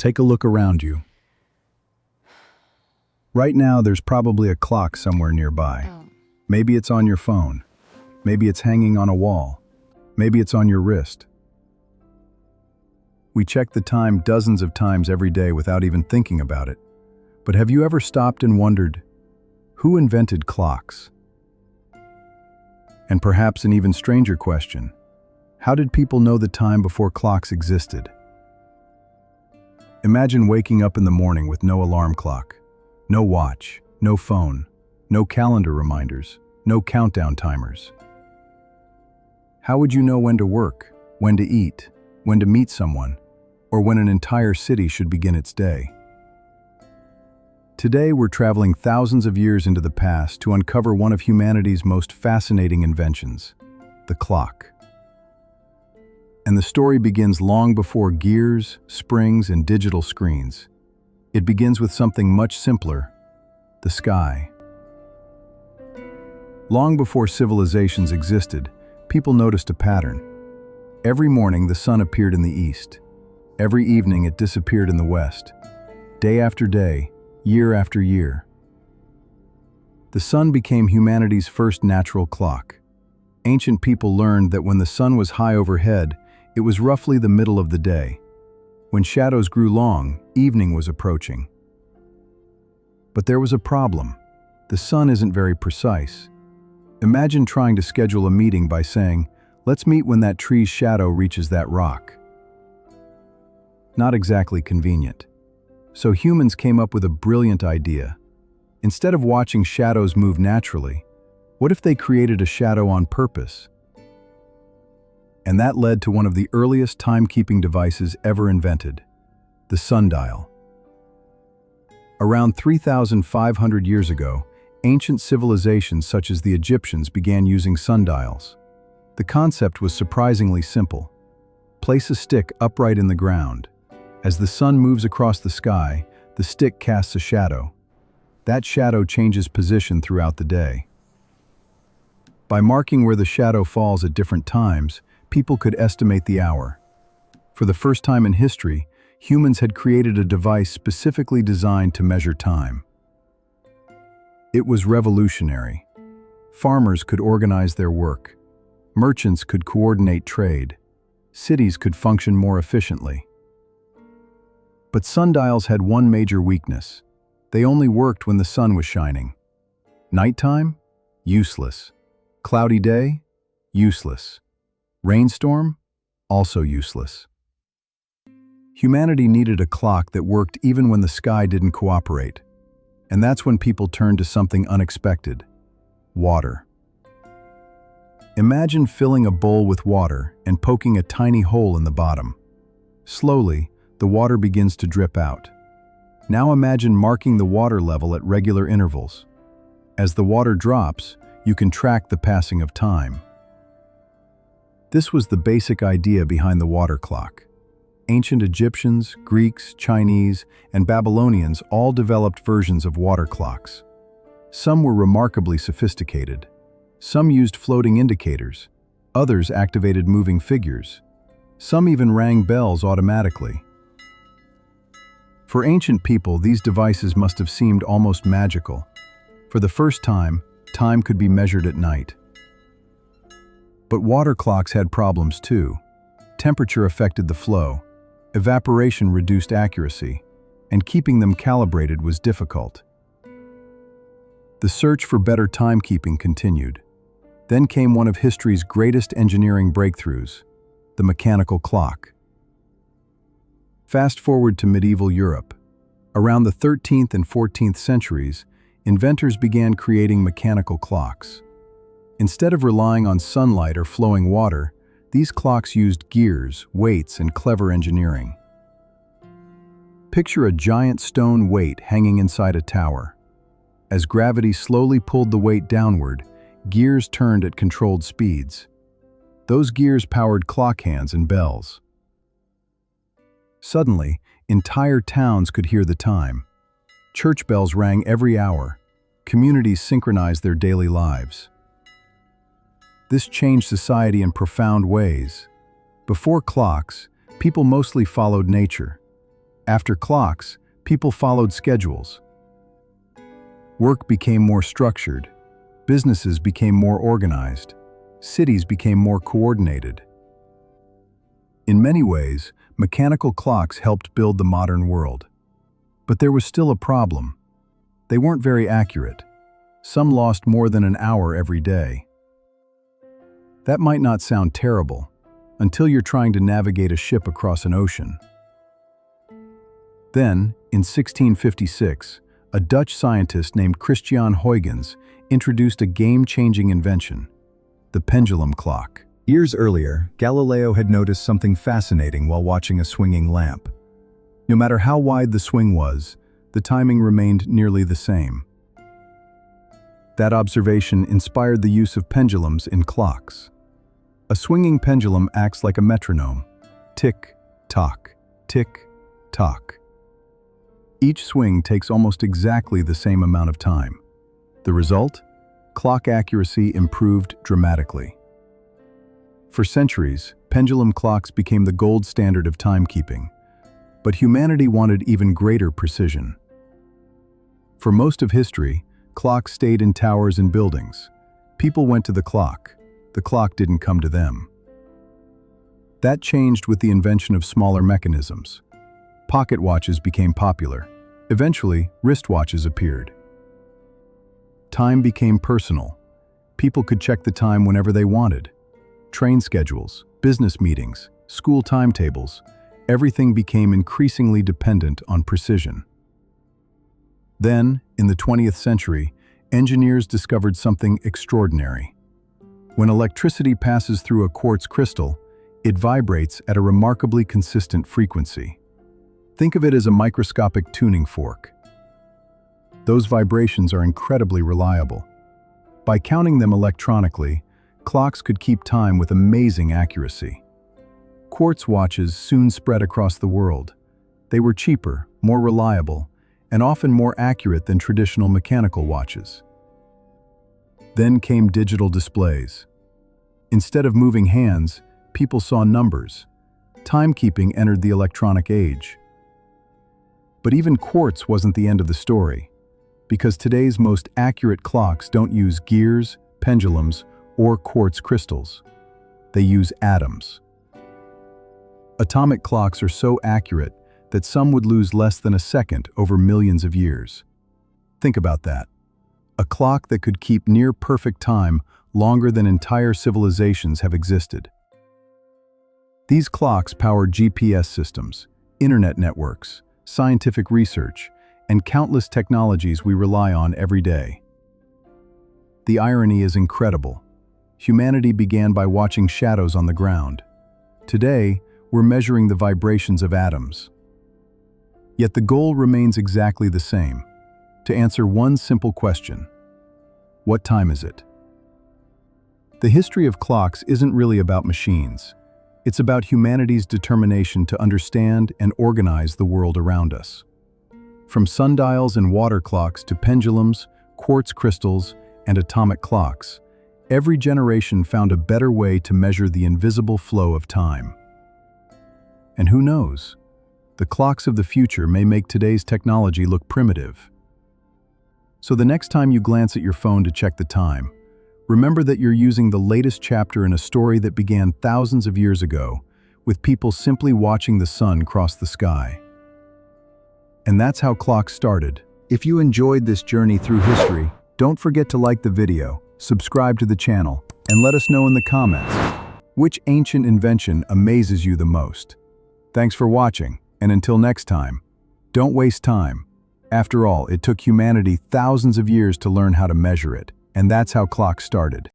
Take a look around you. Right now, there's probably a clock somewhere nearby. Maybe it's on your phone. Maybe it's hanging on a wall. Maybe it's on your wrist. We check the time dozens of times every day without even thinking about it. But have you ever stopped and wondered, who invented clocks? And perhaps an even stranger question, how did people know the time before clocks existed? Imagine waking up in the morning with no alarm clock, no watch, no phone, no calendar reminders, no countdown timers. How would you know when to work, when to eat, when to meet someone, or when an entire city should begin its day? Today, we're traveling thousands of years into the past to uncover one of humanity's most fascinating inventions, the clock. And the story begins long before gears, springs, and digital screens. It begins with something much simpler, the sky. Long before civilizations existed, people noticed a pattern. Every morning, the sun appeared in the east. Every evening, it disappeared in the west. Day after day, year after year. The sun became humanity's first natural clock. Ancient people learned that when the sun was high overhead, it was roughly the middle of the day. When shadows grew long, evening was approaching. But there was a problem. The sun isn't very precise. Imagine trying to schedule a meeting by saying, "Let's meet when that tree's shadow reaches that rock." Not exactly convenient. So humans came up with a brilliant idea. Instead of watching shadows move naturally, what if they created a shadow on purpose? And that led to one of the earliest timekeeping devices ever invented, the sundial. Around 3,500 years ago, ancient civilizations such as the Egyptians began using sundials. The concept was surprisingly simple. Place a stick upright in the ground. As the sun moves across the sky, the stick casts a shadow. That shadow changes position throughout the day. By marking where the shadow falls at different times, people could estimate the hour. For the first time in history, humans had created a device specifically designed to measure time. It was revolutionary. Farmers could organize their work. Merchants could coordinate trade. Cities could function more efficiently. But sundials had one major weakness. They only worked when the sun was shining. Nighttime? Useless. Cloudy day? Useless. Rainstorm? Also useless. Humanity needed a clock that worked even when the sky didn't cooperate. And that's when people turned to something unexpected: water. Imagine filling a bowl with water and poking a tiny hole in the bottom. Slowly, the water begins to drip out. Now imagine marking the water level at regular intervals. As the water drops, you can track the passing of time. This was the basic idea behind the water clock. Ancient Egyptians, Greeks, Chinese, and Babylonians all developed versions of water clocks. Some were remarkably sophisticated. Some used floating indicators. Others activated moving figures. Some even rang bells automatically. For ancient people, these devices must have seemed almost magical. For the first time, time could be measured at night. But water clocks had problems too. Temperature affected the flow, evaporation reduced accuracy, and keeping them calibrated was difficult. The search for better timekeeping continued. Then came one of history's greatest engineering breakthroughs, the mechanical clock. Fast forward to medieval Europe. Around the 13th and 14th centuries, inventors began creating mechanical clocks. Instead of relying on sunlight or flowing water, these clocks used gears, weights, and clever engineering. Picture a giant stone weight hanging inside a tower. As gravity slowly pulled the weight downward, gears turned at controlled speeds. Those gears powered clock hands and bells. Suddenly, entire towns could hear the time. Church bells rang every hour. Communities synchronized their daily lives. This changed society in profound ways. Before clocks, people mostly followed nature. After clocks, people followed schedules. Work became more structured. Businesses became more organized. Cities became more coordinated. In many ways, mechanical clocks helped build the modern world. But there was still a problem. They weren't very accurate. Some lost more than an hour every day. That might not sound terrible, until you're trying to navigate a ship across an ocean. Then, in 1656, a Dutch scientist named Christian Huygens introduced a game-changing invention, the pendulum clock. Years earlier, Galileo had noticed something fascinating while watching a swinging lamp. No matter how wide the swing was, the timing remained nearly the same. That observation inspired the use of pendulums in clocks. A swinging pendulum acts like a metronome. Tick, tock, tick, tock. Each swing takes almost exactly the same amount of time. The result? Clock accuracy improved dramatically. For centuries, pendulum clocks became the gold standard of timekeeping, but humanity wanted even greater precision. For most of history, clocks stayed in towers and buildings. People went to the clock didn't come to them. That changed with the invention of smaller mechanisms. Pocket watches became popular. Eventually, wristwatches appeared. Time became personal. People could check the time whenever they wanted. Train schedules, business meetings, school timetables, everything became increasingly dependent on precision. Then, in the 20th century, engineers discovered something extraordinary. When electricity passes through a quartz crystal, it vibrates at a remarkably consistent frequency. Think of it as a microscopic tuning fork. Those vibrations are incredibly reliable. By counting them electronically, clocks could keep time with amazing accuracy. Quartz watches soon spread across the world. They were cheaper, more reliable, and often more accurate than traditional mechanical watches. Then came digital displays. Instead of moving hands, people saw numbers. Timekeeping entered the electronic age. But even quartz wasn't the end of the story, because today's most accurate clocks don't use gears, pendulums, or quartz crystals. They use atoms. Atomic clocks are so accurate that some would lose less than a second over millions of years. Think about that. A clock that could keep near-perfect time longer than entire civilizations have existed. These clocks power GPS systems, internet networks, scientific research, and countless technologies we rely on every day. The irony is incredible. Humanity began by watching shadows on the ground. Today, we're measuring the vibrations of atoms. Yet the goal remains exactly the same: to answer one simple question: what time is it? The history of clocks isn't really about machines. It's about humanity's determination to understand and organize the world around us. From sundials and water clocks to pendulums, quartz crystals, and atomic clocks, every generation found a better way to measure the invisible flow of time. And who knows? The clocks of the future may make today's technology look primitive. So the next time you glance at your phone to check the time, remember that you're using the latest chapter in a story that began thousands of years ago, with people simply watching the sun cross the sky. And that's how clocks started. If you enjoyed this journey through history, don't forget to like the video, subscribe to the channel, and let us know in the comments which ancient invention amazes you the most. Thanks for watching, and until next time, don't waste time. After all, it took humanity thousands of years to learn how to measure it, and that's how clocks started.